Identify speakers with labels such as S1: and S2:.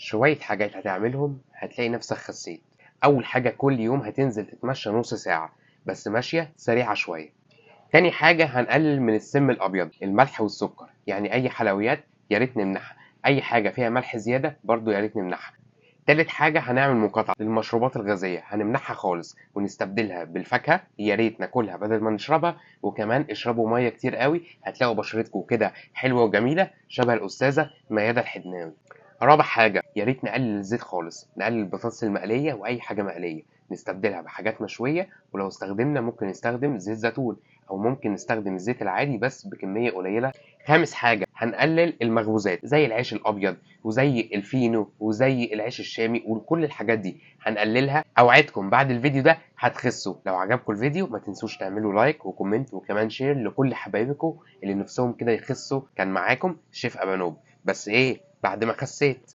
S1: شوية حاجات هتعملهم هتلاقي نفسك خسيت. أول حاجة كل يوم هتنزل تتمشى نص ساعة، بس ماشية سريعة شوية. تاني حاجة هنقلل من السم الأبيض، الملح والسكر، يعني أي حلويات يا ريت نمنعها، أي حاجة فيها ملح زيادة برضو يا ريت نمنعها. تالت حاجة هنعمل مقاطعة للمشروبات الغازية، هنمنعها خالص ونستبدلها بالفاكهة، يا ريت ناكلها بدل ما نشربها. وكمان اشربوا مية كتير قوي، هتلاقوا بشرتكم كده حلوة وجميلة شبه الأستاذة ميادة الحدناوي. رابع حاجة يا ريت نقلل الزيت خالص، نقلل البطاطس المقلية وأي حاجة مقلية، نستبدلها بحاجات مشوية. ولو استخدمنا ممكن نستخدم زيت زيتون، أو ممكن نستخدم الزيت العادي بس بكمية قليلة. خامس حاجة هنقلل المخبوزات زي العيش الأبيض وزي الفينو وزي العيش الشامي وكل الحاجات دي هنقللها. اوعدكم بعد الفيديو ده هتخسوا. لو عجبكم الفيديو ما تنسوش تعملوا لايك وكومنت وكمان شير لكل حبايبكم اللي نفسهم كده يخسوا. كان معاكم شيف ابانوب، بس ايه بعد ما خسيت.